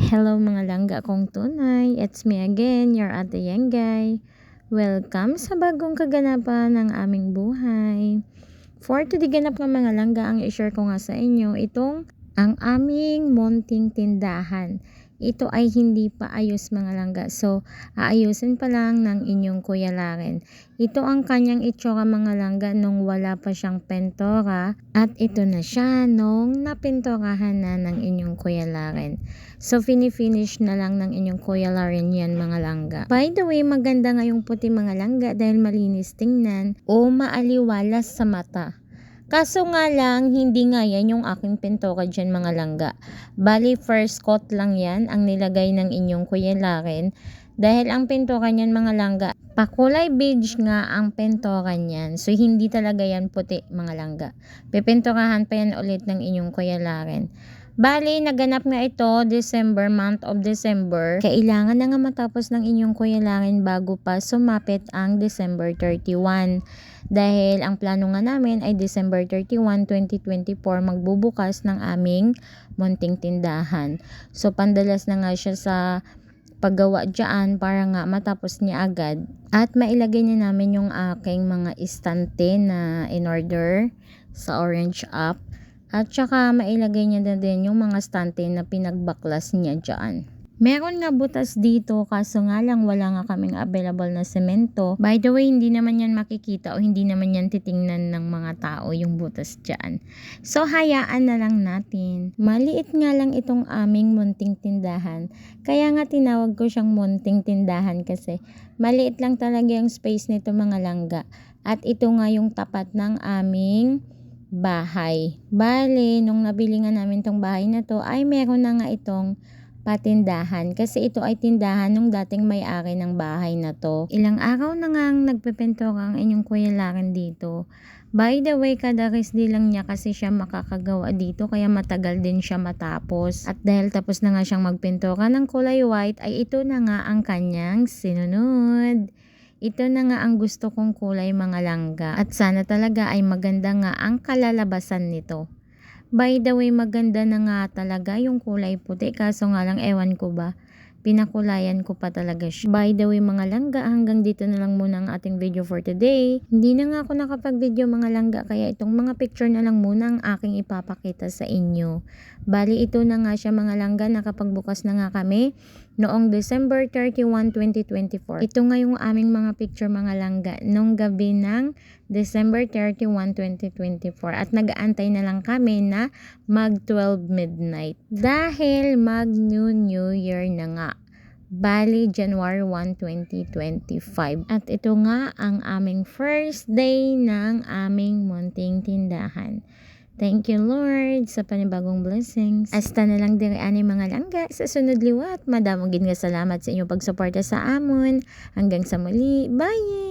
Hello mga langga kong tunay, it's me again, your Ate Yenggay. Welcome sa bagong kaganapan ng aming buhay. For today ganap ng mga langga, ang i-share ko nga sa inyo, ang aming munting tindahan. Ito ay hindi pa ayos mga langga, so aayusin pa lang ng inyong Kuya Laren. Ito ang kanyang itsura mga langga nung wala pa siyang pentora, at ito na siya nung napintorahan na ng inyong Kuya Laren. So finish na lang ng inyong Kuya Laren yan mga langga. By the way, maganda nga yung puti mga langga dahil malinis tingnan o maaliwalas sa mata. Kaso nga lang, hindi nga yan yung aking pintura dyan mga langga. Bali, first coat lang yan ang nilagay ng inyong Kuya Laren. Dahil ang pintura niyan mga langga, pakulay beige nga ang pintura niyan. So, hindi talaga yan puti mga langga. Pipinturahan pa yan ulit ng inyong Kuya Laren. Bali, naganap nga ito month of December. Kailangan na nga matapos ng inyong Kuya Laren bago pa sumapit ang December 31. Dahil ang plano nga namin ay December 31, 2024 magbubukas ng aming munting tindahan. So pandalas na nga siya sa paggawa dyan para nga matapos niya agad. At mailagay na namin yung aking mga istante na in order sa orange app. At saka mailagay niya na din yung mga stante na pinagbaklas niya dyan. Meron nga butas dito kaso nga lang wala nga kaming available na semento. By the way, hindi naman yan makikita o hindi naman yan titingnan ng mga tao yung butas dyan. So hayaan na lang natin. Maliit nga lang itong aming munting tindahan. Kaya nga tinawag ko siyang munting tindahan kasi maliit lang talaga yung space nito mga langga. At ito nga yung tapat ng aming bahay. Bale, nung nabili nga namin tong bahay na to ay meron na nga itong patindahan kasi ito ay tindahan nung dating may-ari ng bahay na to. Ilang araw na nga nagpepentora ang inyong Kuya Laren dito. By the way, kada resdi lang niya kasi siya makakagawa dito kaya matagal din siya matapos. At dahil tapos na nga siyang magpintura ng kulay white ay ito na nga ang kanyang sinunod. Ito na nga ang gusto kong kulay mga langga at sana talaga ay maganda nga ang kalalabasan nito. By the way, maganda na nga talaga yung kulay puti kaso nga lang ewan ko ba, pinakulayan ko pa talaga siya. By the way mga langga, hanggang dito na lang muna ang ating video for today. Hindi na nga ako nakapag-video mga langga kaya itong mga picture na lang muna ang aking ipapakita sa inyo. Bali ito na nga siya mga langga, nakapagbukas na nga kami noong December 31, 2024. Ito nga yung aming mga picture mga langga nung gabi ng December 31, 2024 at nag-aantay na lang kami na mag 12 midnight dahil mag New Year na nga. Bali January 1, 2025 at ito nga ang aming first day ng aming munting tindahan. Thank you Lord sa panibagong blessings. Hasta na lang diri ani mga langga sa sunod liwat. Madamong gid nga salamat sa inyong pagsuporta sa amon. Hanggang sa muli. Bye!